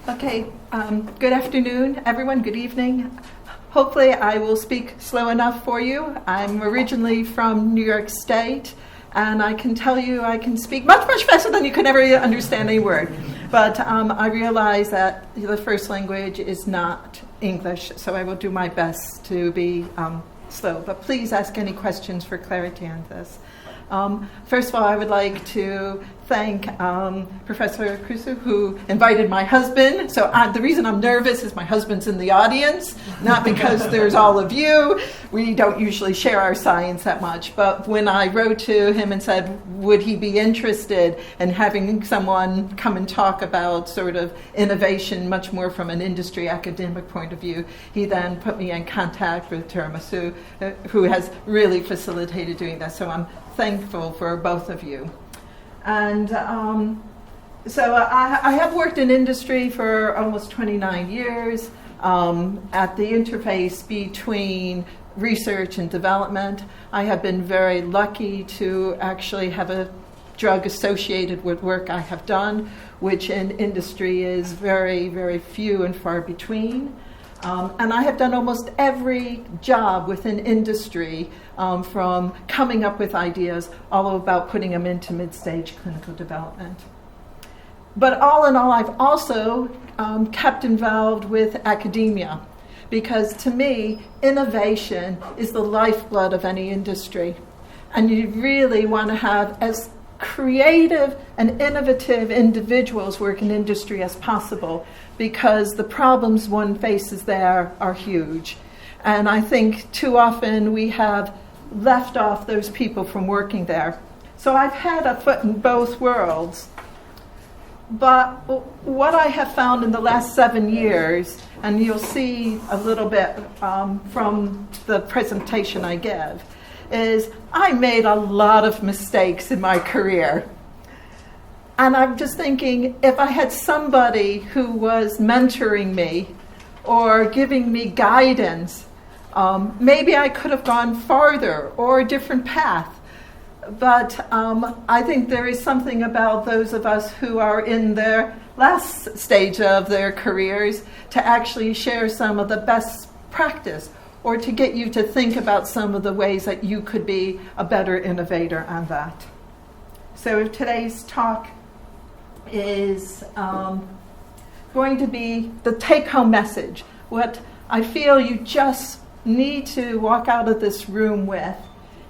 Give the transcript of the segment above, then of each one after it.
Okay, good afternoon, everyone. Good evening. Hopefully I will speak slow enough for you. I'm originally from New York State, and I can tell you I can speak much, much faster than you could ever understand a word. But I realize that the first language is not English, so I will do my best to be slow. But please ask any questions for clarity on this. First of all, I would like to thank Professor Crusoe, who invited my husband. So the reason I'm nervous is my husband's in the audience, not because there's all of you. We don't usually share our science that much. But when I wrote to him and said, would he be interested in having someone come and talk about sort of innovation much more from an industry academic point of view, he then put me in contact with A Maciewicz, who has really facilitated doing that. So I'm thankful for both of you. And so I have worked in industry for almost 29 years at the interface between research and development. I have been very lucky to actually have a drug associated with work I have done, which in industry is very, very few and far between. And I have done almost every job within industry, from coming up with ideas, all about putting them into mid-stage clinical development. But all in all, I've also kept involved with academia, because to me, innovation is the lifeblood of any industry. And you really want to have as creative and innovative individuals work in industry as possible, because the problems one faces there are huge. And I think too often we have left off those people from working there. So I've had a foot in both worlds. But what I have found in the last 7 years, and you'll see a little bit from the presentation I give, is I made a lot of mistakes in my career. And I'm just thinking, if I had somebody who was mentoring me or giving me guidance, maybe I could have gone farther or a different path. But I think there is something about those of us who are in their last stage of their careers to actually share some of the best practice, or to get you to think about some of the ways that you could be a better innovator on that. So today's talk is going to be the take-home message. What I feel you just need to walk out of this room with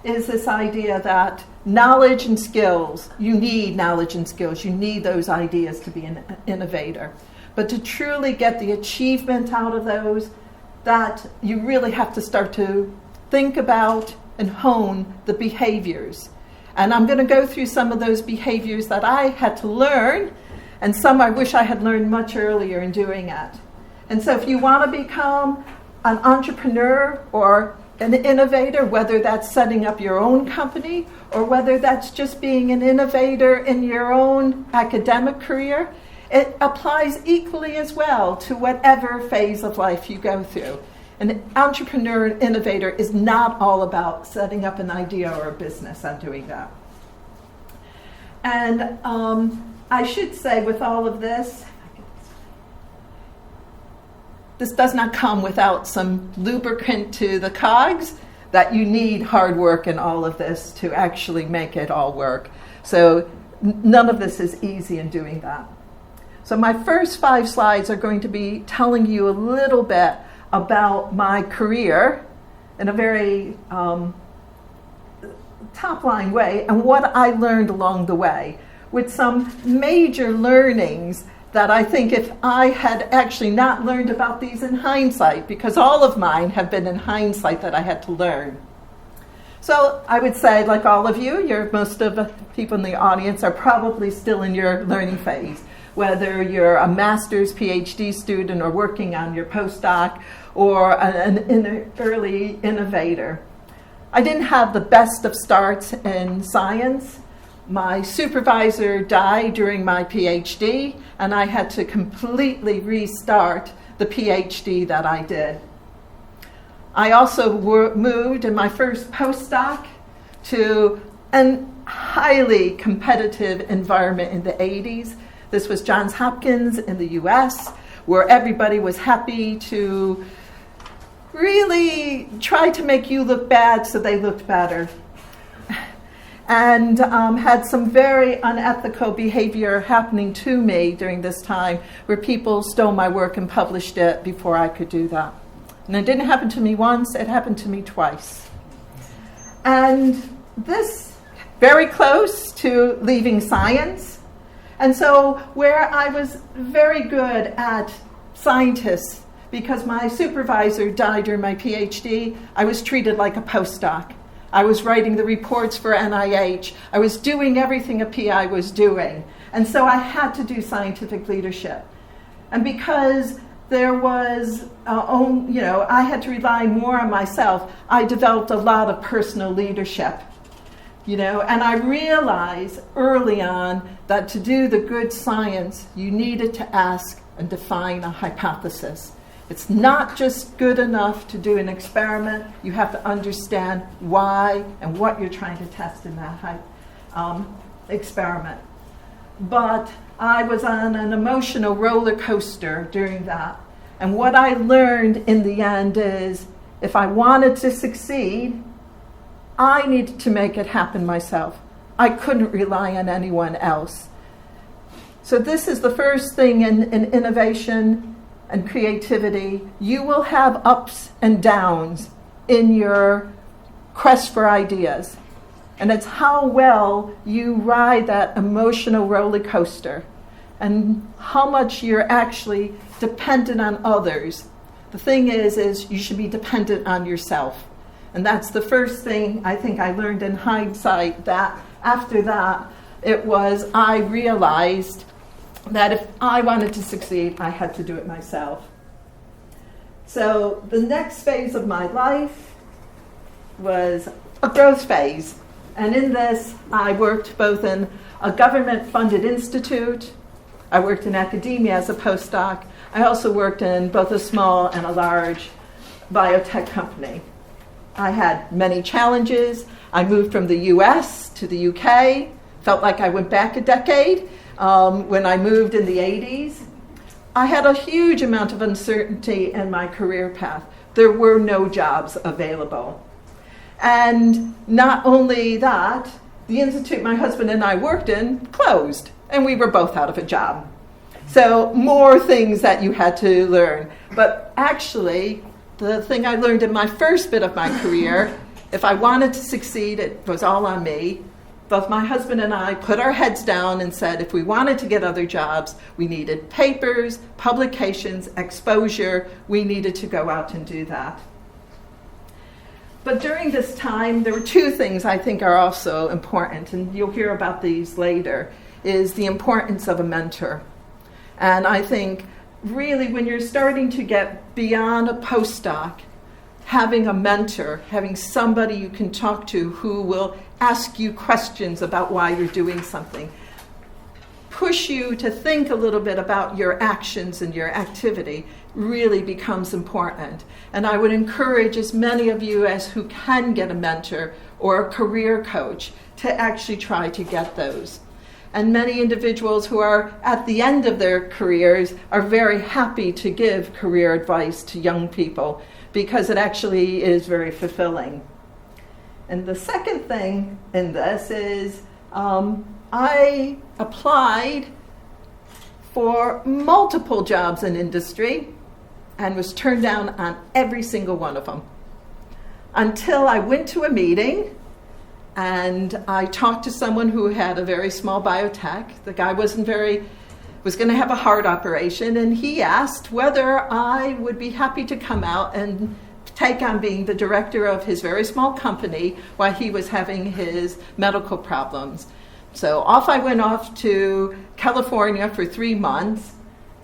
is this idea that knowledge and skills, you need knowledge and skills, you need those ideas to be an innovator. But to truly get the achievement out of those, that you really have to start to think about and hone the behaviors. And I'm going to go through some of those behaviors that I had to learn, and some I wish I had learned much earlier in doing it. And so if you want to become an entrepreneur or an innovator, whether that's setting up your own company or whether that's just being an innovator in your own academic career, it applies equally as well to whatever phase of life you go through. An entrepreneur and innovator is not all about setting up an idea or a business and doing that. And I should say with all of this does not come without some lubricant to the cogs, that you need hard work in all of this to actually make it all work. So none of this is easy in doing that. So my first 5 slides are going to be telling you a little bit about my career in a very top-line way and what I learned along the way, with some major learnings that I think if I had actually not learned about these in hindsight, because all of mine have been in hindsight that I had to learn. So I would say, like all of you, most of the people in the audience are probably still in your learning phase, whether you're a master's, PhD student, or working on your postdoc, or an early innovator. I didn't have the best of starts in science. My supervisor died during my PhD, and I had to completely restart the PhD that I did. I also moved in my first postdoc to a highly competitive environment in the 80s. This was Johns Hopkins in the US, where everybody was happy to really try to make you look bad so they looked better. And had some very unethical behavior happening to me during this time where people stole my work and published it before I could do that. And it didn't happen to me once, it happened to me twice. And this, very close to leaving science. And so where I was very good at scientists, because my supervisor died during my PhD, I was treated like a postdoc. I was writing the reports for NIH. I was doing everything a PI was doing. And so I had to do scientific leadership. And because there was, I had to rely more on myself, I developed a lot of personal leadership. And I realized early on that to do the good science, you needed to ask and define a hypothesis. It's not just good enough to do an experiment. You have to understand why and what you're trying to test in that experiment. But I was on an emotional roller coaster during that. And what I learned in the end is if I wanted to succeed, I needed to make it happen myself. I couldn't rely on anyone else. So this is the first thing in innovation and creativity. You will have ups and downs in your quest for ideas. And it's how well you ride that emotional roller coaster and how much you're actually dependent on others. The thing is you should be dependent on yourself. And that's the first thing I think I learned in hindsight, that after that, I realized that if I wanted to succeed, I had to do it myself. So the next phase of my life was a growth phase. And in this, I worked both in a government-funded institute. I worked in academia as a postdoc. I also worked in both a small and a large biotech company. I had many challenges. I moved from the US to the UK. Felt like I went back a decade. When I moved in the 80s, I had a huge amount of uncertainty in my career path. There were no jobs available. And not only that, the institute my husband and I worked in closed, and we were both out of a job. So more things that you had to learn. But actually, the thing I learned in my first bit of my career, if I wanted to succeed, it was all on me. Both my husband and I put our heads down and said if we wanted to get other jobs, we needed papers, publications, exposure. We needed to go out and do that. But during this time, there were two things I think are also important, and you'll hear about these later, is the importance of a mentor. And I think really when you're starting to get beyond a postdoc, having a mentor, having somebody you can talk to who will ask you questions about why you're doing something, push you to think a little bit about your actions and your activity really becomes important. And I would encourage as many of you as who can get a mentor or a career coach to actually try to get those. And many individuals who are at the end of their careers are very happy to give career advice to young people because it actually is very fulfilling. And the second thing in this is I applied for multiple jobs in industry and was turned down on every single one of them until I went to a meeting and I talked to someone who had a very small biotech. The guy was going to have a heart operation, and he asked whether I would be happy to come out and take on being the director of his very small company while he was having his medical problems. So I went off to California for 3 months,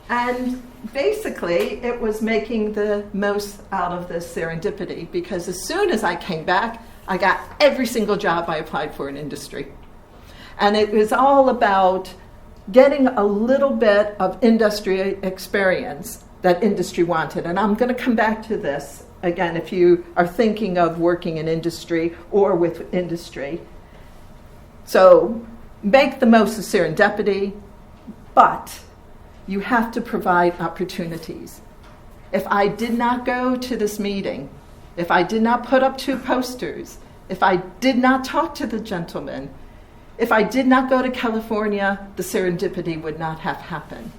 and basically it was making the most out of this serendipity, because as soon as I came back, I got every single job I applied for in industry. And it was all about getting a little bit of industry experience that industry wanted. And I'm going to come back to this again if you are thinking of working in industry or with industry. So make the most of serendipity, but you have to provide opportunities. If I did not go to this meeting, if I did not put up 2 posters, if I did not talk to the gentleman, if I did not go to California, the serendipity would not have happened.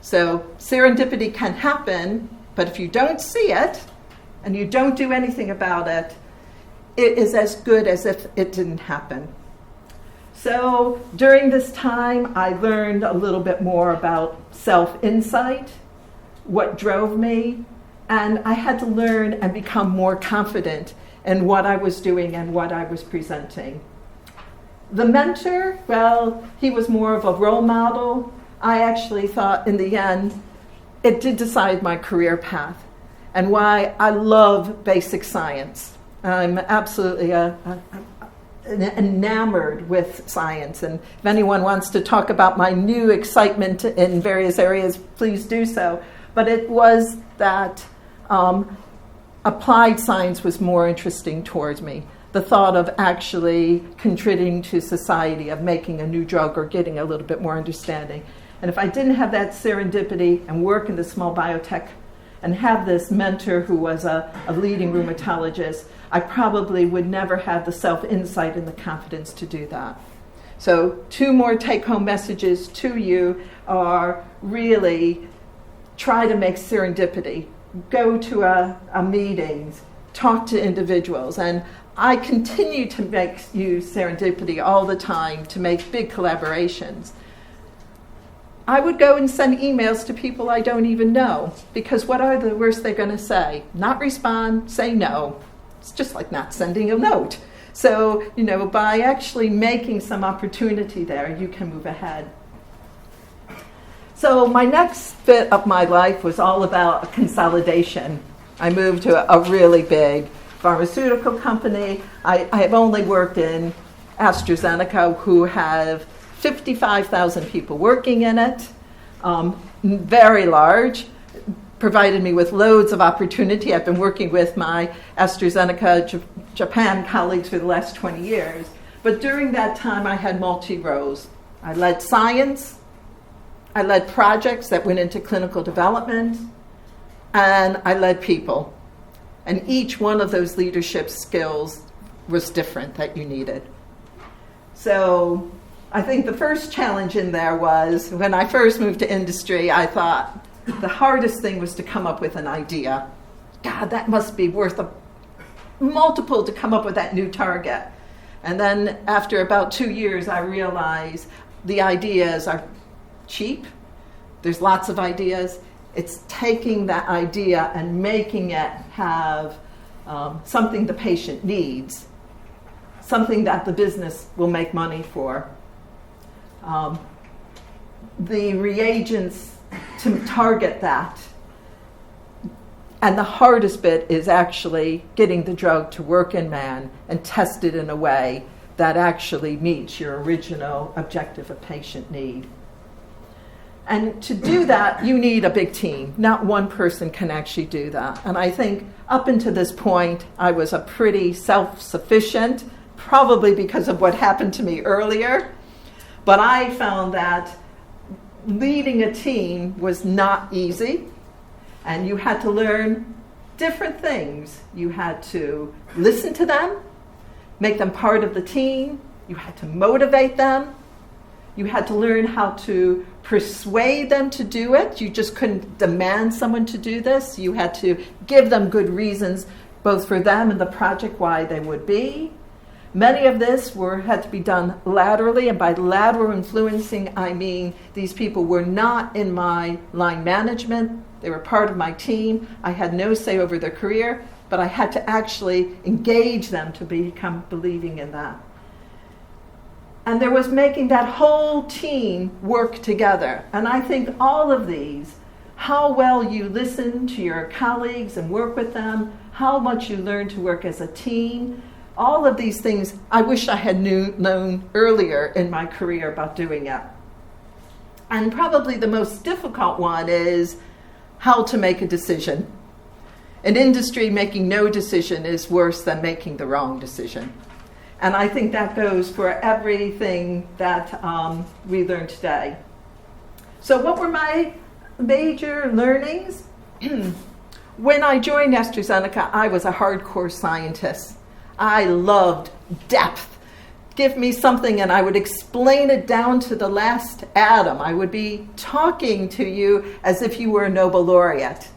So serendipity can happen, but if you don't see it and you don't do anything about it, it is as good as if it didn't happen. So during this time, I learned a little bit more about self-insight, what drove me, and I had to learn and become more confident in what I was doing and what I was presenting. The mentor, well, he was more of a role model. I actually thought in the end, it did decide my career path and why I love basic science. I'm absolutely enamored with science, and if anyone wants to talk about my new excitement in various areas, please do so. But it was that applied science was more interesting towards me. The thought of actually contributing to society, of making a new drug or getting a little bit more understanding. And if I didn't have that serendipity and work in the small biotech and have this mentor who was a leading rheumatologist, I probably would never have the self-insight and the confidence to do that. So 2 more take-home messages to you are really try to make serendipity. Go to meetings, talk to individuals, and I continue to use serendipity all the time to make big collaborations. I would go and send emails to people I don't even know, because what are the worst they're going to say? Not respond, say no. It's just like not sending a note. So, by actually making some opportunity there, you can move ahead. So my next bit of my life was all about consolidation. I moved to a really big pharmaceutical company. I have only worked in AstraZeneca, who have 55,000 people working in it, very large, provided me with loads of opportunity. I've been working with my AstraZeneca Japan colleagues for the last 20 years. But during that time, I had multi-roles. I led science, I led projects that went into clinical development, and I led people. And each one of those leadership skills was different that you needed. So I think the first challenge in there was when I first moved to industry, I thought the hardest thing was to come up with an idea. God, that must be worth a multiple to come up with that new target. And then after about 2 years, I realized the ideas are cheap. There's lots of ideas. It's taking that idea and making it have something the patient needs, something that the business will make money for. The reagents to target that. And the hardest bit is actually getting the drug to work in man and test it in a way that actually meets your original objective of patient need. And to do that, you need a big team. Not one person can actually do that. And I think up until this point, I was a pretty self-sufficient, probably because of what happened to me earlier. But I found that leading a team was not easy, and you had to learn different things. You had to listen to them, make them part of the team. You had to motivate them. You had to learn how to persuade them to do it. You just couldn't demand someone to do this. You had to give them good reasons, both for them and the project, why they would be. Many of this had to be done laterally, and by lateral influencing, I mean these people were not in my line management. They were part of my team. I had no say over their career, but I had to actually engage them to become believing in that. And there was making that whole team work together. And I think all of these, how well you listen to your colleagues and work with them, how much you learn to work as a team, all of these things I wish I had known earlier in my career about doing it. And probably the most difficult one is how to make a decision. In industry, making no decision is worse than making the wrong decision. And I think that goes for everything that we learned today. So what were my Major learnings. When I joined AstraZeneca, I was a hardcore scientist. I loved depth. Give me something and I would explain it down to the last atom. I would be talking to you as if you were a Nobel laureate.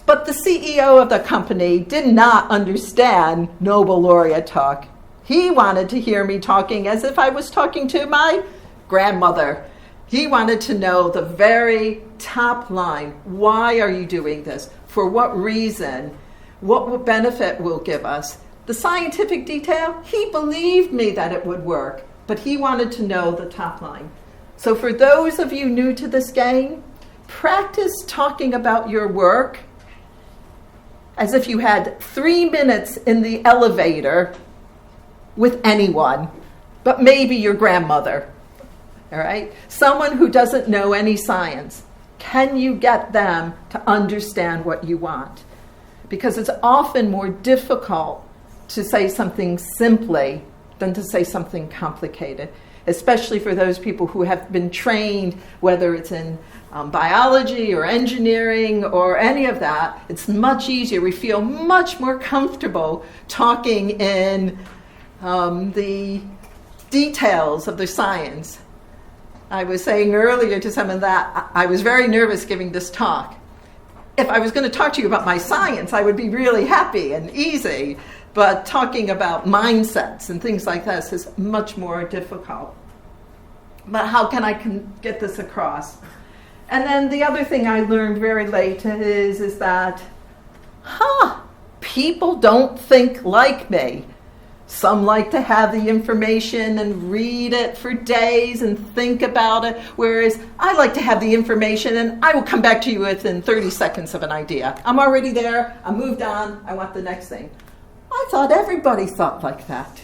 But the CEO of the company did not understand Nobel laureate talk. He wanted to hear me talking as if I was talking to my grandmother. He wanted to know the very top line. Why are you doing this? For what reason? What benefit will give us? The scientific detail, he believed me that it would work, but he wanted to know the top line. So for those of you new to this game, practice talking about your work as if you had 3 minutes in the elevator with anyone, but maybe your grandmother, all right? Someone who doesn't know any science. Can you get them to understand what you want? Because it's often more difficult to say something simply than to say something complicated, especially for those people who have been trained, whether it's in biology or engineering or any of that. It's much easier. We feel much more comfortable talking in the details of the science. I was saying earlier to someone that I was very nervous giving this talk. If I was going to talk to you about my science, I would be really happy and easy. But talking about mindsets and things like this is much more difficult. But how can I get this across? And then the other thing I learned very late is that, people don't think like me. Some like to have the information and read it for days and think about it, whereas I like to have the information and I will come back to you within 30 seconds of an idea. I'm already there, I'm moved on, I want the next thing. I thought everybody thought like that.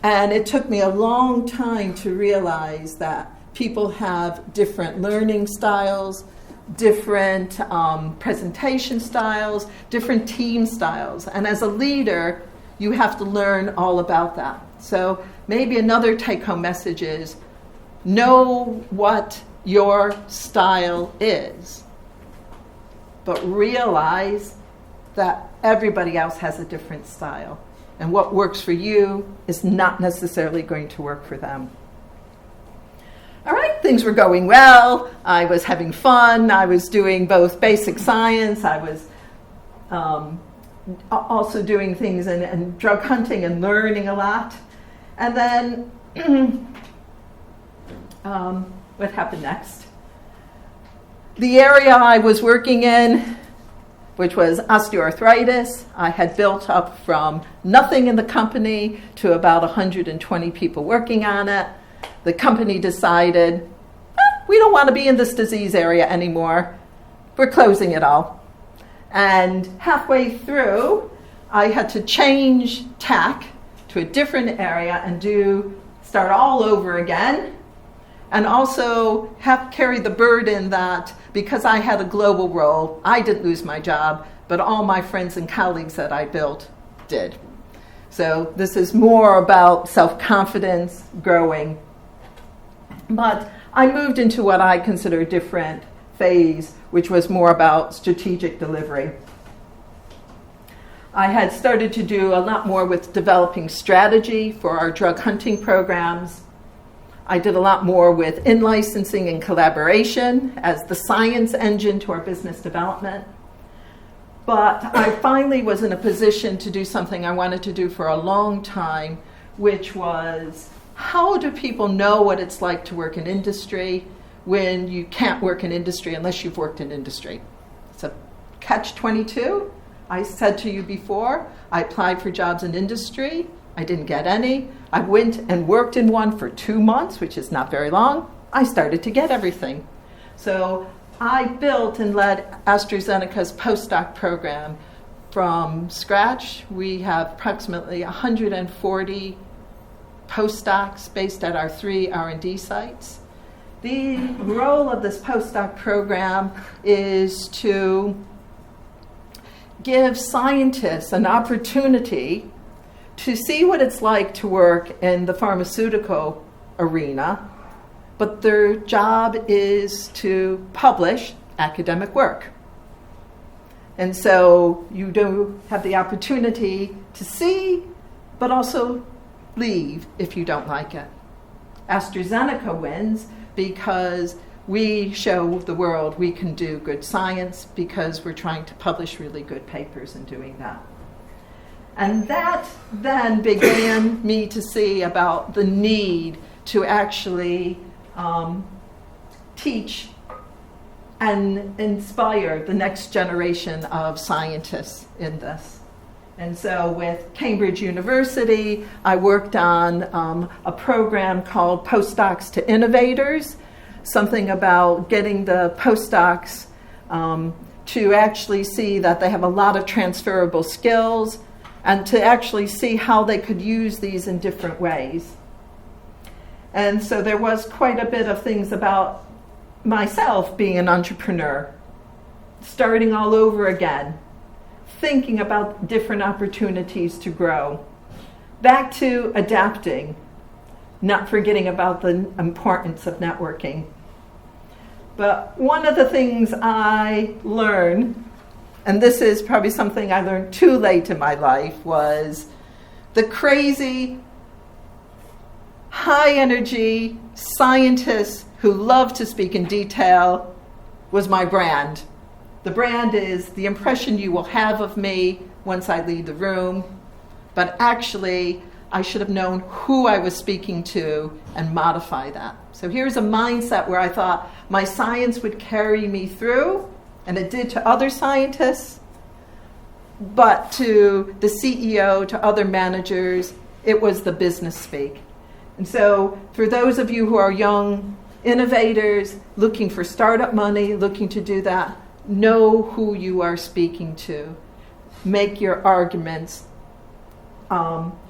And it took me a long time to realize that people have different learning styles, different presentation styles, different team styles. And as a leader, you have to learn all about that. So maybe another take-home message is, know what your style is, but realize that everybody else has a different style. And what works for you is not necessarily going to work for them. All right, things were going well. I was having fun. I was doing both basic science. I was also doing things in drug hunting and learning a lot. And then what happened next? The area I was working in, which was osteoarthritis, I had built up from nothing in the company to about 120 people working on it. The company decided, we don't want to be in this disease area anymore. We're closing it all. And halfway through, I had to change tack to a different area and start all over again. And also carry the burden that because I had a global role, I didn't lose my job, but all my friends and colleagues that I built did. So this is more about self-confidence, growing. But I moved into what I consider a different phase, which was more about strategic delivery. I had started to do a lot more with developing strategy for our drug hunting programs. I did a lot more with in-licensing and collaboration as the science engine to our business development. But I finally was in a position to do something I wanted to do for a long time, which was, how do people know what it's like to work in industry when you can't work in industry unless you've worked in industry? It's a catch-22. I said to you before, I applied for jobs in industry. I didn't get any. I went and worked in one for 2 months, which is not very long. I started to get everything. So I built and led AstraZeneca's postdoc program from scratch. We have approximately 140 postdocs based at our 3 R&D sites. The role of this postdoc program is to give scientists an opportunity to see what it's like to work in the pharmaceutical arena, but their job is to publish academic work. And so you do have the opportunity to see, but also leave if you don't like it. AstraZeneca wins because we show the world we can do good science because we're trying to publish really good papers and doing that. And that then began me to see about the need to actually teach and inspire the next generation of scientists in this. And so with Cambridge University, I worked on a program called Postdocs to Innovators, something about getting the postdocs to actually see that they have a lot of transferable skills and to actually see how they could use these in different ways. And so there was quite a bit of things about myself being an entrepreneur, starting all over again, thinking about different opportunities to grow, back to adapting, not forgetting about the importance of networking. But one of the things I learned, and this is probably something I learned too late in my life, was the crazy, high-energy scientists who love to speak in detail was my brand. The brand is the impression you will have of me once I leave the room, but actually I should have known who I was speaking to and modify that. So here's a mindset where I thought my science would carry me through, and it did to other scientists, but to the CEO, to other managers, it was the business speak. And so for those of you who are young innovators, looking for startup money, looking to do that, know who you are speaking to. Make your arguments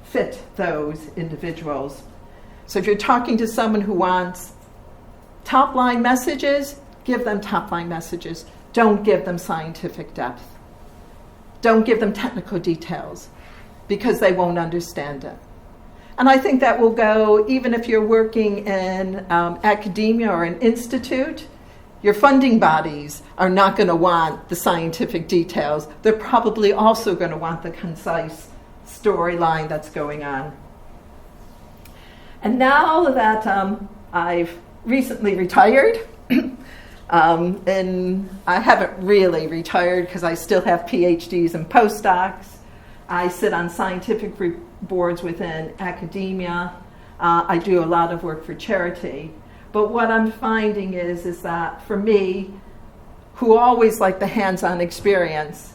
fit those individuals. So if you're talking to someone who wants top-line messages, give them top-line messages. Don't give them scientific depth. Don't give them technical details because they won't understand it. And I think that will go even if you're working in academia or an institute. Your funding bodies are not going to want the scientific details. They're probably also going to want the concise storyline that's going on. And now that I've recently retired, and I haven't really retired because I still have PhDs and postdocs. I sit on scientific boards within academia. I do a lot of work for charity. But what I'm finding is that for me, who always like the hands-on experience,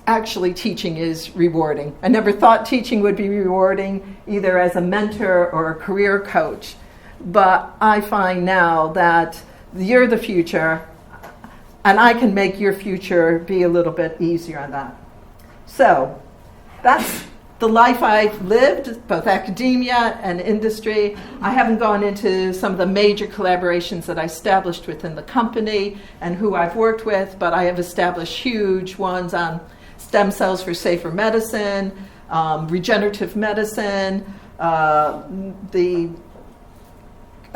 actually teaching is rewarding. I never thought teaching would be rewarding either as a mentor or a career coach. But I find now that you're the future, and I can make your future be a little bit easier on that. So that's the life I've lived, both academia and industry. I haven't gone into some of the major collaborations that I established within the company and who I've worked with, but I have established huge ones on stem cells for safer medicine, regenerative medicine, the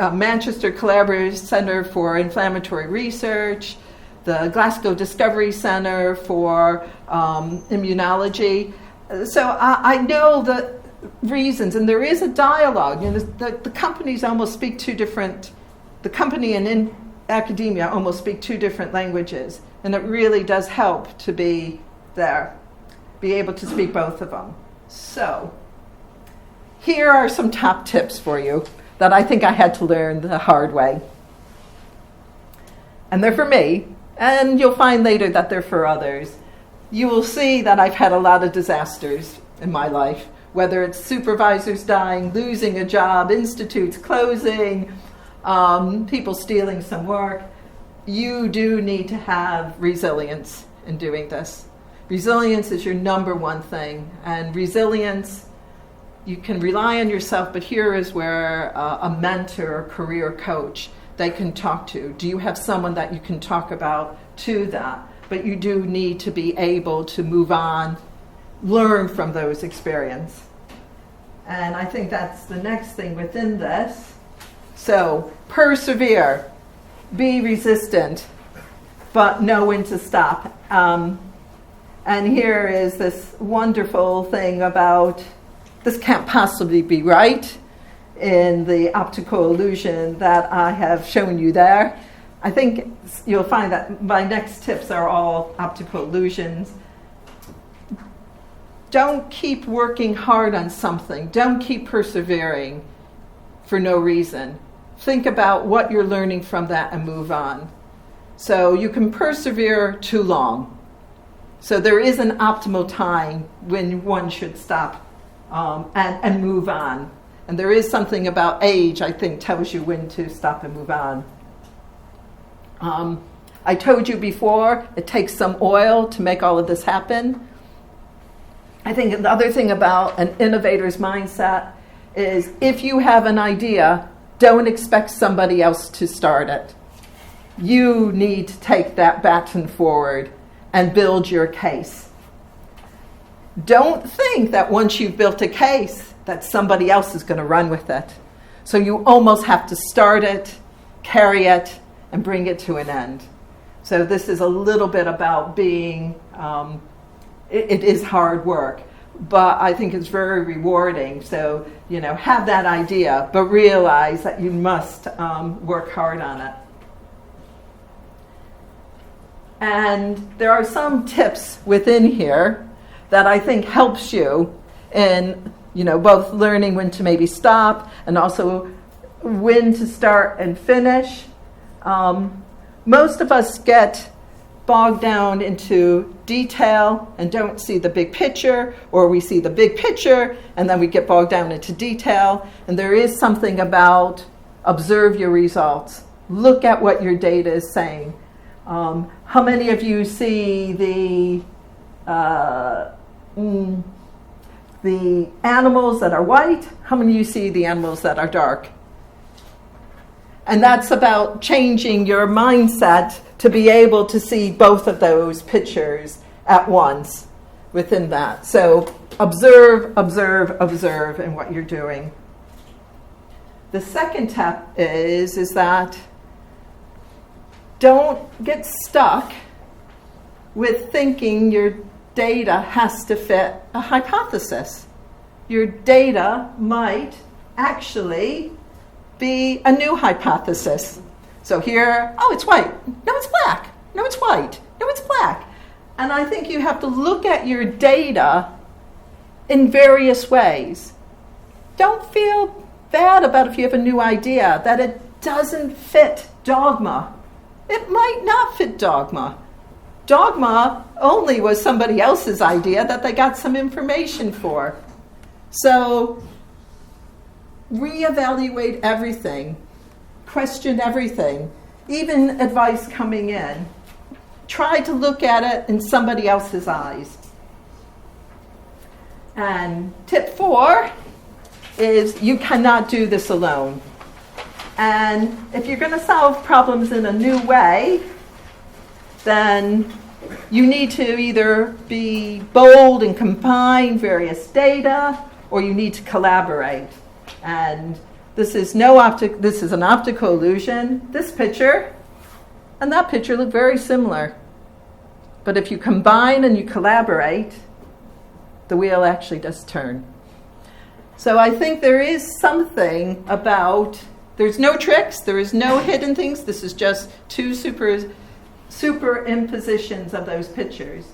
Manchester Collaborative Center for Inflammatory Research, the Glasgow Discovery Center for Immunology. So I know the reasons, and there is a dialogue. You know, the companies almost speak two different, the company and in academia almost speak two different languages, and it really does help to be there, be able to speak both of them. So here are some top tips for you that I think I had to learn the hard way. And they're for me, and you'll find later that they're for others. You will see that I've had a lot of disasters in my life, whether it's supervisors dying, losing a job, institutes closing, people stealing some work. You do need to have resilience in doing this. Resilience is your number one thing, and resilience, you can rely on yourself, but here is where a mentor or career coach they can talk to. Do you have someone that you can talk about to that? But you do need to be able to move on, learn from those experiences. And I think that's the next thing within this. So persevere, be resistant, but know when to stop. And here is this wonderful thing about this can't possibly be right in the optical illusion that I have shown you there. I think you'll find that my next tips are all optical illusions. Don't keep working hard on something. Don't keep persevering for no reason. Think about what you're learning from that and move on. So you can persevere too long. So there is an optimal time when one should stop and move on. And there is something about age, I think, tells you when to stop and move on. I told you before, it takes some oil to make all of this happen. I think the other thing about an innovator's mindset is if you have an idea, don't expect somebody else to start it. You need to take that baton forward and build your case. Don't think that once you've built a case that somebody else is going to run with it. So you almost have to start it, carry it, and bring it to an end. So this is a little bit about being, it is hard work, but I think it's very rewarding. So, have that idea, but realize that you must work hard on it. And there are some tips within here that I think helps you in, both learning when to maybe stop and also when to start and finish. Most of us get bogged down into detail and don't see the big picture, or we see the big picture and then we get bogged down into detail. And there is something about observe your results. Look at what your data is saying. How many of you see the animals that are white? How many of you see the animals that are dark? And that's about changing your mindset to be able to see both of those pictures at once within that. So observe, observe, observe in what you're doing. The second tip is that don't get stuck with thinking your data has to fit a hypothesis. Your data might actually be a new hypothesis. So here, it's white. No, it's black. No, it's white. No, it's black. And I think you have to look at your data in various ways. Don't feel bad about if you have a new idea that it doesn't fit dogma. It might not fit dogma. Dogma only was somebody else's idea that they got some information for. So reevaluate everything, question everything, even advice coming in. Try to look at it in somebody else's eyes. And tip 4 is you cannot do this alone. And if you're going to solve problems in a new way, then you need to either be bold and combine various data, or you need to collaborate. And this is an optical illusion. This picture and that picture look very similar. But if you combine and you collaborate, the wheel actually does turn. So I think there is something about, there's no tricks, there is no hidden things. This is just two superimpositions of those pictures.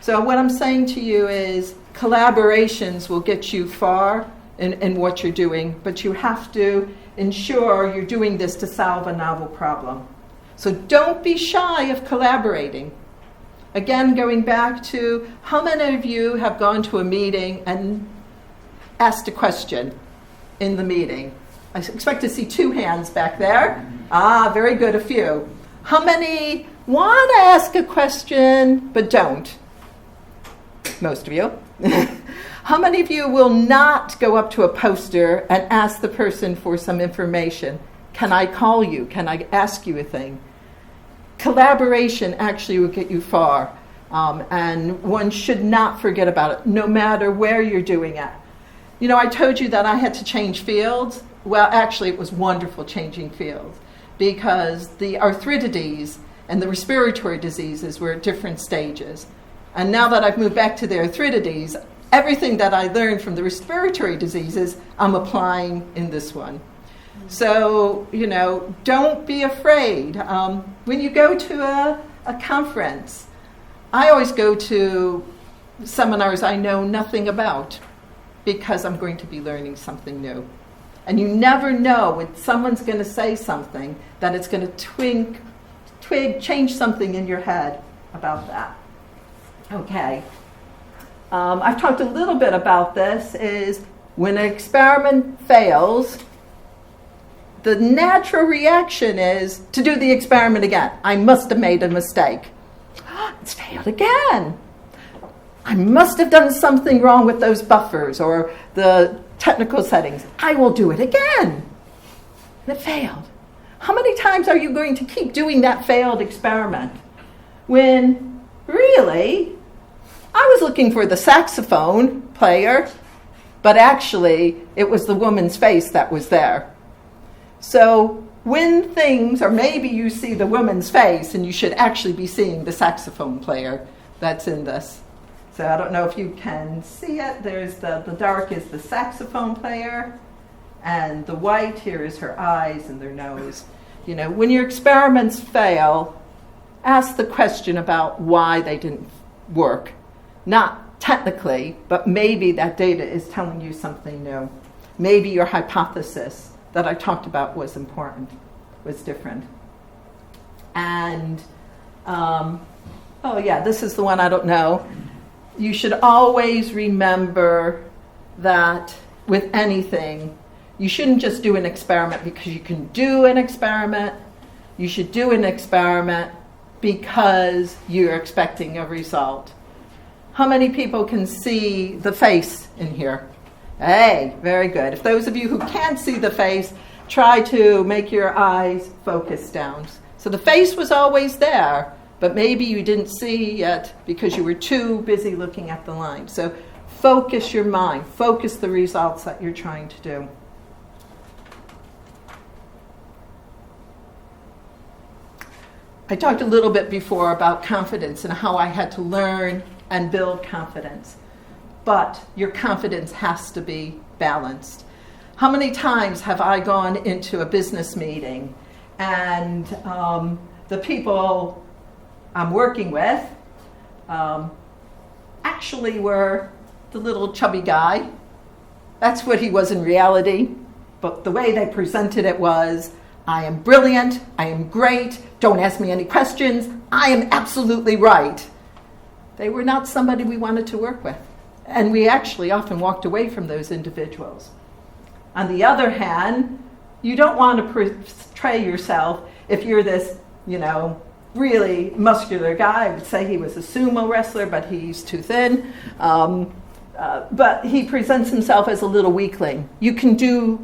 So what I'm saying to you is collaborations will get you far in what you're doing, but you have to ensure you're doing this to solve a novel problem. So don't be shy of collaborating. Again, going back to how many of you have gone to a meeting and asked a question in the meeting? I expect to see 2 hands back there. Very good, a few. How many want to ask a question but don't? Most of you. How many of you will not go up to a poster and ask the person for some information? Can I call you? Can I ask you a thing? Collaboration actually will get you far. And one should not forget about it, no matter where you're doing it. I told you that I had to change fields. well, actually, it was wonderful changing fields because the arthritides and the respiratory diseases were at different stages. And now that I've moved back to the arthritides, everything that I learned from the respiratory diseases, I'm applying in this one. So, don't be afraid. When you go to a conference, I always go to seminars I know nothing about because I'm going to be learning something new. And you never know when someone's going to say something that it's going to change something in your head about that. Okay. I've talked a little bit about this, is when an experiment fails, the natural reaction is to do the experiment again. I must have made a mistake. It's failed again. I must have done something wrong with those buffers or the technical settings. I will do it again. And it failed. How many times are you going to keep doing that failed experiment? When really, I was looking for the saxophone player, but actually it was the woman's face that was there. So when things, or maybe you see the woman's face and you should actually be seeing the saxophone player that's in this. So I don't know if you can see it. There's the dark is the saxophone player, and the white here is her eyes and their nose. When your experiments fail, ask the question about why they didn't work. Not technically, but maybe that data is telling you something new. Maybe your hypothesis that I talked about was different. And, this is the one I don't know. You should always remember that with anything, you shouldn't just do an experiment because you can do an experiment. You should do an experiment because you're expecting a result. How many people can see the face in here? Hey, very good. If those of you who can't see the face, try to make your eyes focus down. So the face was always there, but maybe you didn't see it because you were too busy looking at the line. So focus your mind. Focus the results that you're trying to do. I talked a little bit before about confidence and how I had to learn and build confidence. But your confidence has to be balanced. How many times have I gone into a business meeting and the people I'm working with actually were the little chubby guy. That's what he was in reality. But the way they presented it was, I am brilliant, I am great, don't ask me any questions, I am absolutely right. They were not somebody we wanted to work with. And we actually often walked away from those individuals. On the other hand, you don't want to portray yourself if you're this, really muscular guy. I would say he was a sumo wrestler, but he's too thin. But he presents himself as a little weakling. You can do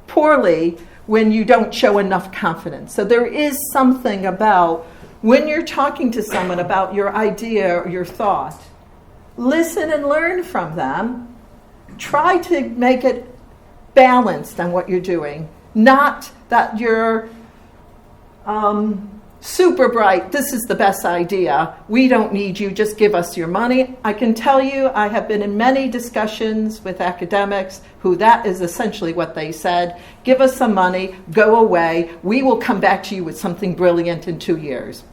poorly when you don't show enough confidence. So there is something about when you're talking to someone about your idea or your thought, listen and learn from them. Try to make it balanced on what you're doing. Not that you're super bright, this is the best idea, we don't need you, just give us your money. I can tell you, I have been in many discussions with academics who that is essentially what they said. Give us some money, go away, we will come back to you with something brilliant in 2 years.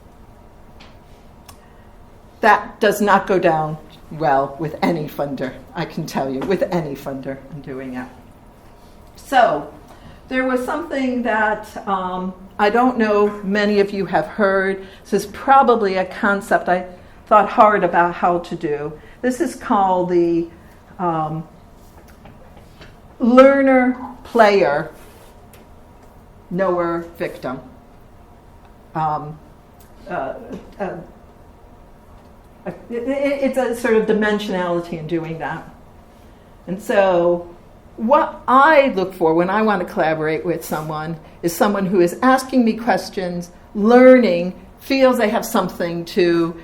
That does not go down well with any funder, I can tell you, with any funder in doing it. So, there was something that I don't know many of you have heard. This is probably a concept I thought hard about how to do. This is called the learner-player knower-victim. It's a sort of dimensionality in doing that. And so what I look for when I want to collaborate with someone is someone who is asking me questions, learning, feels they have something to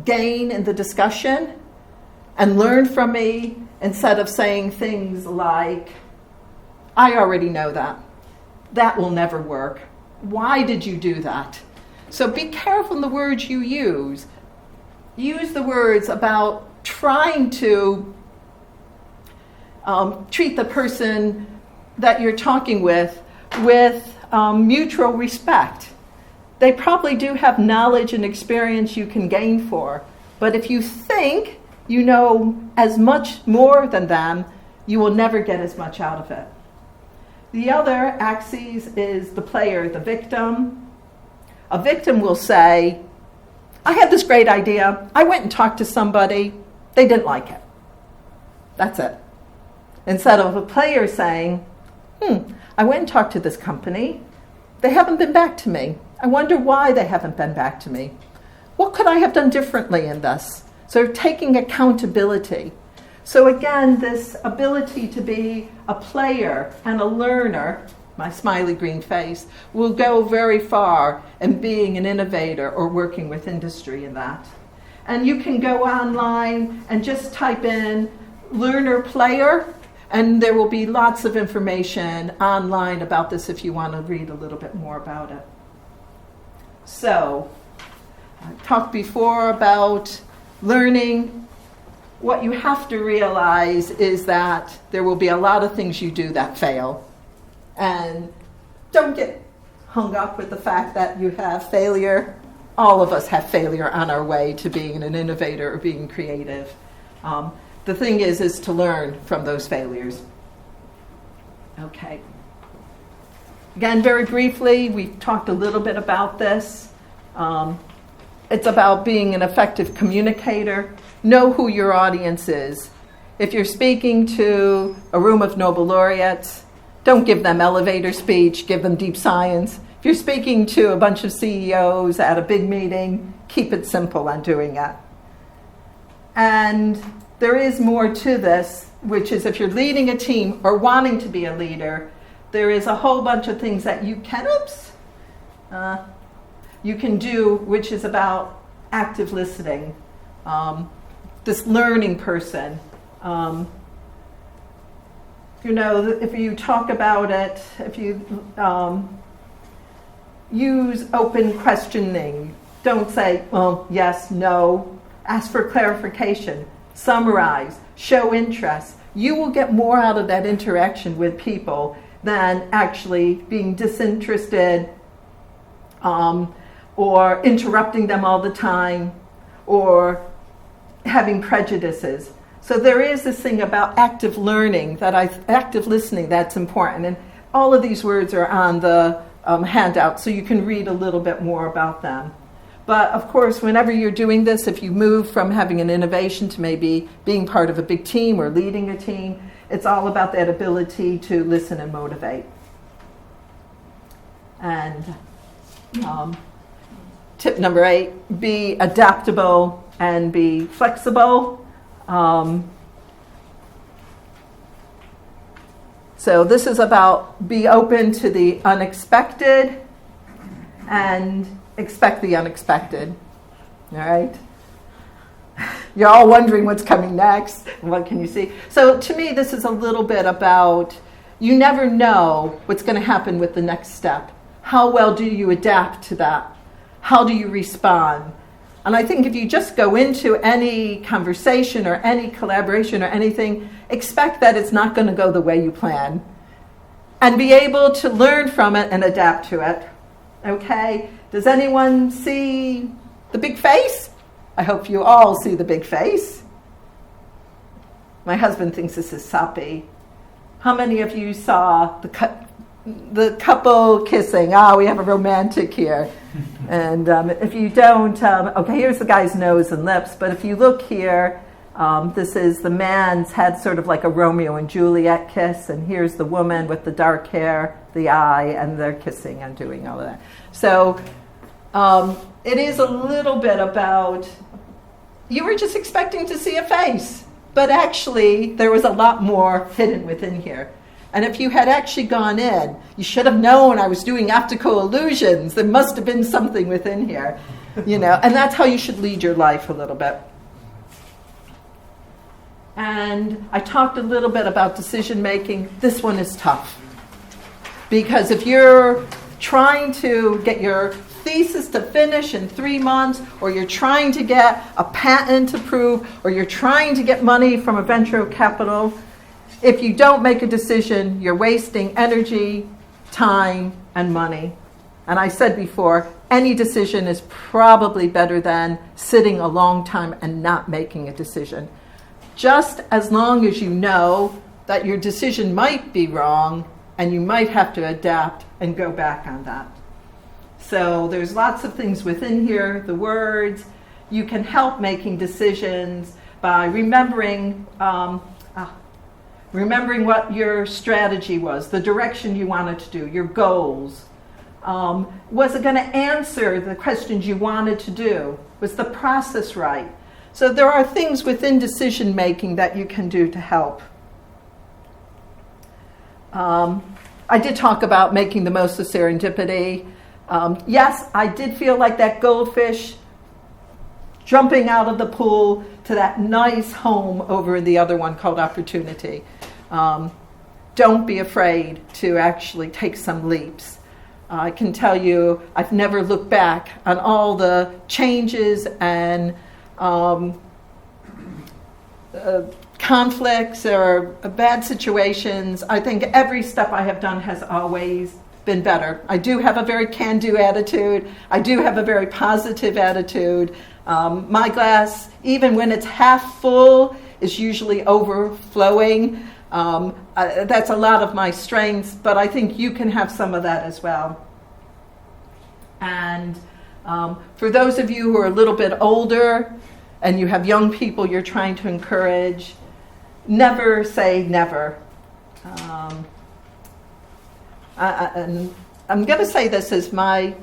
gain in the discussion, and learn from me instead of saying things like, I already know that. That will never work. Why did you do that? So be careful in the words you use. Use the words about trying to treat the person that you're talking with mutual respect. They probably do have knowledge and experience you can gain for, but if you think you know as much more than them, you will never get as much out of it. The other axis is the player, the victim. A victim will say, I had this great idea. I went and talked to somebody. They didn't like it. That's it. Instead of a player saying, I went and talked to this company. They haven't been back to me. I wonder why they haven't been back to me. What could I have done differently in this? So taking accountability. So again, this ability to be a player and a learner, my smiley green face, will go very far in being an innovator or working with industry in that. And you can go online and just type in learner player, and there will be lots of information online about this if you want to read a little bit more about it. So, I talked before about learning. What you have to realize is that there will be a lot of things you do that fail. And don't get hung up with the fact that you have failure. All of us have failure on our way to being an innovator or being creative. The thing is to learn from those failures. Okay. Again, very briefly, we talked a little bit about this. It's about being an effective communicator. Know who your audience is. If you're speaking to a room of Nobel laureates, don't give them elevator speech, give them deep science. If you're speaking to a bunch of CEOs at a big meeting, keep it simple on doing it. And there is more to this, which is if you're leading a team or wanting to be a leader, there is a whole bunch of things that you can do, which is about active listening. This learning person. If you talk about it, if you use open questioning, don't say, well, yes, no. Ask for clarification. Summarize. Show interest. You will get more out of that interaction with people than actually being disinterested or interrupting them all the time or having prejudices. So there is this thing about active learning, active listening, that's important. And all of these words are on the handout, so you can read a little bit more about them. But of course, whenever you're doing this, if you move from having an innovation to maybe being part of a big team or leading a team, it's all about that ability to listen and motivate. And tip number 8, be adaptable and be flexible. So this is about be open to the unexpected and expect the unexpected. All right? You're all wondering what's coming next. What can you see? So to me, this is a little bit about you never know what's going to happen with the next step. How well do you adapt to that? How do you respond? And I think if you just go into any conversation or any collaboration or anything, expect that it's not going to go the way you plan. And be able to learn from it and adapt to it. Okay? Does anyone see the big face? I hope you all see the big face. My husband thinks this is soppy. How many of you saw the couple kissing? We have a romantic here. And if you don't, okay, here's the guy's nose and lips. But if you look here, this is the man's had sort of like a Romeo and Juliet kiss. And here's the woman with the dark hair, the eye, and they're kissing and doing all of that. So it is a little bit about, you were just expecting to see a face. But actually, there was a lot more hidden within here. And if you had actually gone in, you should have known I was doing optical illusions. There must have been something within here, and that's how you should lead your life a little bit. And I talked a little bit about decision making. This one is tough. Because if you're trying to get your thesis to finish in 3 months, or you're trying to get a patent approved, or you're trying to get money from a venture capital, if you don't make a decision, you're wasting energy, time, and money. And I said before, any decision is probably better than sitting a long time and not making a decision. Just as long as you know that your decision might be wrong and you might have to adapt and go back on that. So there's lots of things within here, the words. You can help making decisions by remembering what your strategy was, the direction you wanted to do, your goals. Was it going to answer the questions you wanted to do? Was the process right? So there are things within decision making that you can do to help. I did talk about making the most of serendipity. Yes, I did feel like that goldfish jumping out of the pool to that nice home over in the other one called opportunity. Don't be afraid to actually take some leaps. I can tell you, I've never looked back on all the changes and conflicts or bad situations. I think every step I have done has always been better. I do have a very can-do attitude. I do have a very positive attitude. My glass, even when it's half full, is usually overflowing. That's a lot of my strengths, but I think you can have some of that as well. And for those of you who are a little bit older and you have young people you're trying to encourage, never say never. And I'm going to say this as my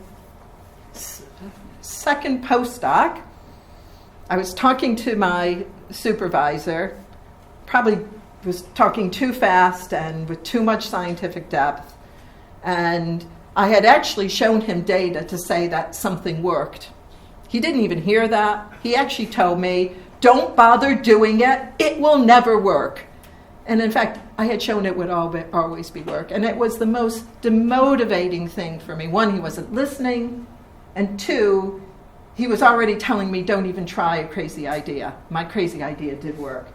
second postdoc. I was talking to my supervisor, probably was talking too fast and with too much scientific depth. And I had actually shown him data to say that something worked. He didn't even hear that. He actually told me, don't bother doing it. It will never work. And in fact, I had shown it would always be work. And it was the most demotivating thing for me. One, he wasn't listening. And two, he was already telling me, don't even try a crazy idea. My crazy idea did work.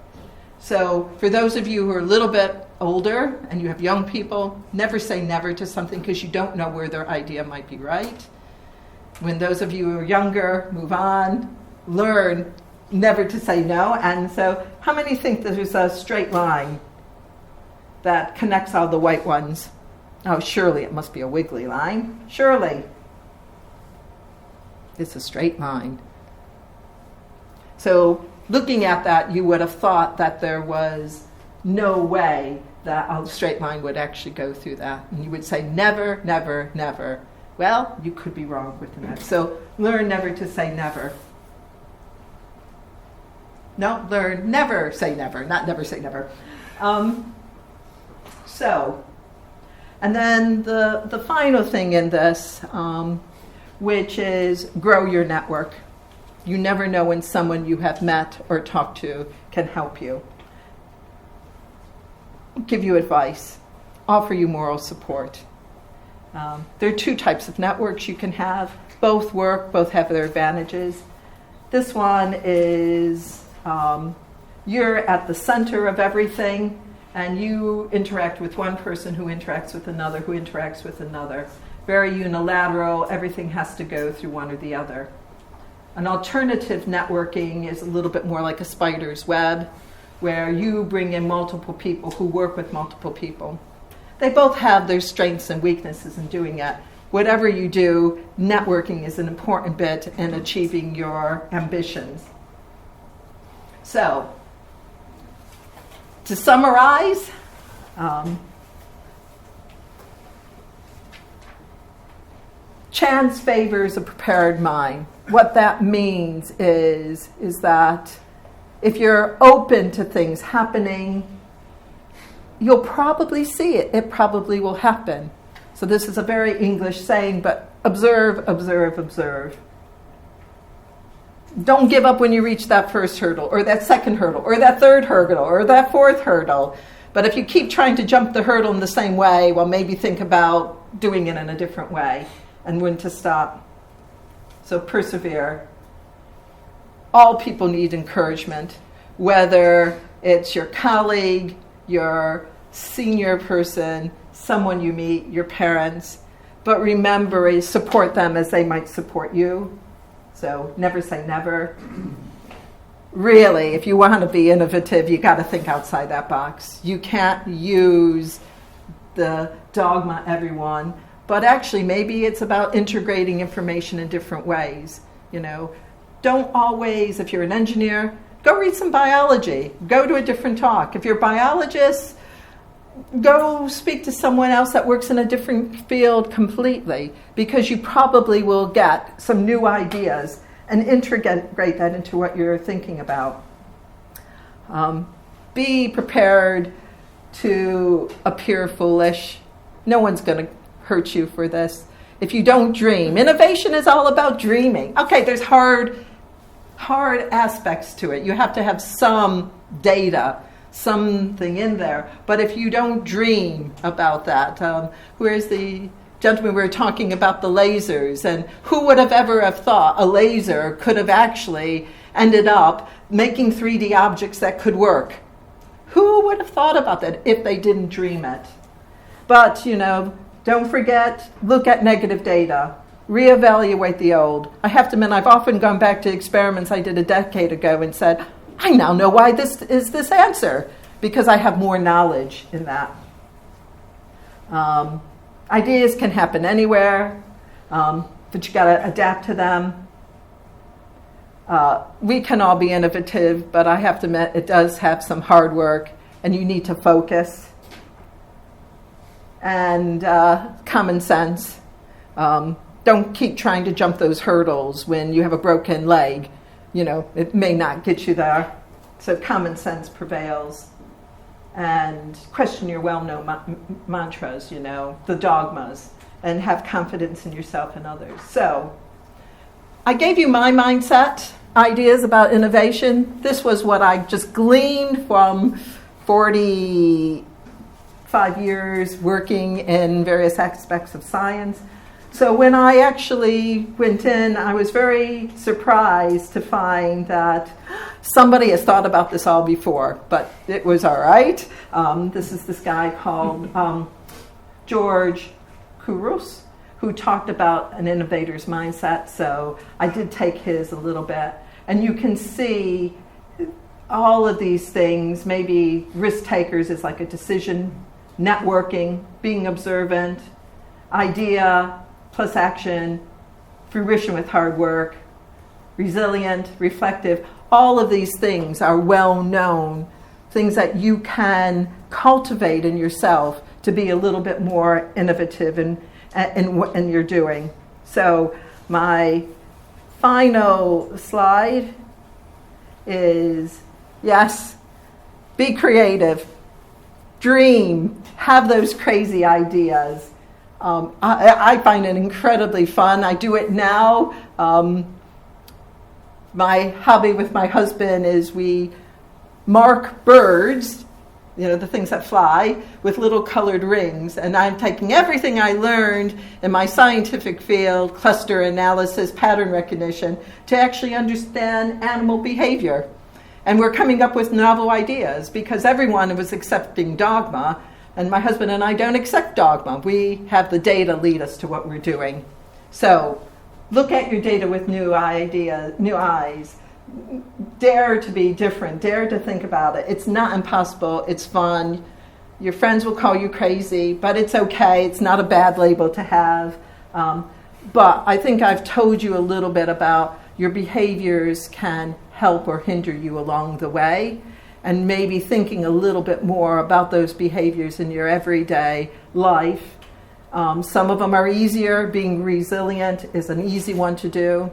So for those of you who are a little bit older and you have young people, never say never to something because you don't know where their idea might be right. When those of you who are younger, move on, learn never to say no. And so how many think there's a straight line that connects all the white ones? Oh, surely it must be a wiggly line. Surely. It's a straight line. So looking at that, you would have thought that there was no way that a straight line would actually go through that. And you would say never, never, never. Well, you could be wrong with the next. So learn never to say never. No, learn never say never, not never say never. And then the final thing in this, which is grow your network. You never know when someone you have met or talked to can help you, give you advice, offer you moral support. There are two types of networks you can have. Both work, both have their advantages. This one is you're at the center of everything, and you interact with one person who interacts with another, who interacts with another. Very unilateral, everything has to go through one or the other. An alternative networking is a little bit more like a spider's web, where you bring in multiple people who work with multiple people. They both have their strengths and weaknesses in doing it. Whatever you do, networking is an important bit in achieving your ambitions. So, to summarize, chance favors a prepared mind. What that means is that if you're open to things happening, you'll probably see it. It probably will happen. So this is a very English saying, but observe, observe, observe. Don't give up when you reach that first hurdle, or that second hurdle, or that third hurdle, or that fourth hurdle. But if you keep trying to jump the hurdle in the same way, well, maybe think about doing it in a different way and when to stop. So persevere. All people need encouragement, whether it's your colleague, your senior person, someone you meet, your parents. But remember, support them as they might support you. So never say never. Really, if you want to be innovative, you got to think outside that box. You can't use the dogma everyone, but actually maybe it's about integrating information in different ways. Don't always, if you're an engineer, go read some biology. Go to a different talk. If you're a biologist, go speak to someone else that works in a different field completely, because you probably will get some new ideas and integrate that into what you're thinking about. Be prepared to appear foolish. No one's going to hurt you for this. If you don't dream, innovation is all about dreaming. Okay, there's hard aspects to it. You have to have some data, something in there. But if you don't dream about that, where's the gentleman, we were talking about the lasers, and who would have ever have thought a laser could have actually ended up making 3D objects that could work? Who would have thought about that if they didn't dream it? But, don't forget, look at negative data. Reevaluate the old. I have to admit, I've often gone back to experiments I did a decade ago and said, I now know why this is this answer, because I have more knowledge in that. Ideas can happen anywhere, but you got to adapt to them. We can all be innovative, but I have to admit it does have some hard work, and you need to focus. And common sense. Don't keep trying to jump those hurdles when you have a broken leg. It may not get you there. So common sense prevails. And question your well-known mantras, the dogmas, and have confidence in yourself and others. So I gave you my mindset, ideas about innovation. This was what I just gleaned from 45 years working in various aspects of science. So when I actually went in, I was very surprised to find that somebody has thought about this all before, but it was all right. This is this guy called George Couros, who talked about an innovator's mindset. So I did take his a little bit. And you can see all of these things. Maybe risk takers is like a decision, networking, being observant, idea plus action, fruition with hard work, resilient, reflective. All of these things are well known, things that you can cultivate in yourself to be a little bit more innovative in what you're doing. So my final slide is, yes, be creative, dream, have those crazy ideas. I find it incredibly fun. I do it now. My hobby with my husband is we mark birds, the things that fly, with little colored rings. And I'm taking everything I learned in my scientific field, cluster analysis, pattern recognition, to actually understand animal behavior. And we're coming up with novel ideas because everyone was accepting dogma. And my husband and I don't accept dogma. We have the data lead us to what we're doing. So look at your data with new eyes. Dare to be different. Dare to think about it. It's not impossible. It's fun. Your friends will call you crazy, but it's okay. It's not a bad label to have. But I think I've told you a little bit about your behaviors can help or hinder you along the way. And maybe thinking a little bit more about those behaviors in your everyday life. Some of them are easier. Being resilient is an easy one to do.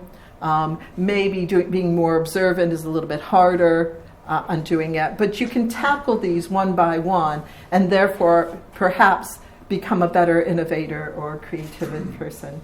Maybe being more observant is a little bit harder on doing it. But you can tackle these one by one and therefore perhaps become a better innovator or creative person.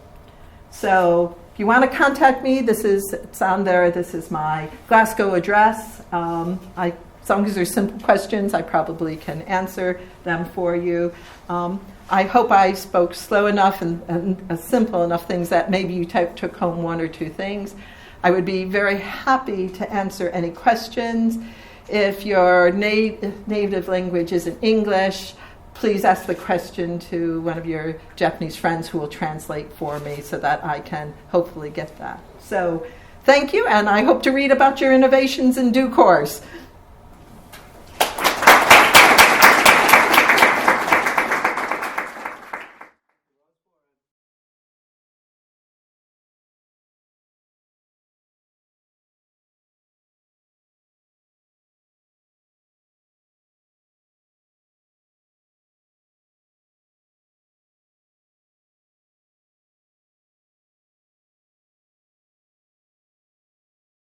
So if you want to contact me, it's on there. This is my Glasgow address. I As long as they're simple questions, I probably can answer them for you. I hope I spoke slow enough and simple enough things that maybe you took home one or two things. I would be very happy to answer any questions. If your native language isn't English, please ask the question to one of your Japanese friends who will translate for me so that I can hopefully get that. So thank you, and I hope to read about your innovations in due course.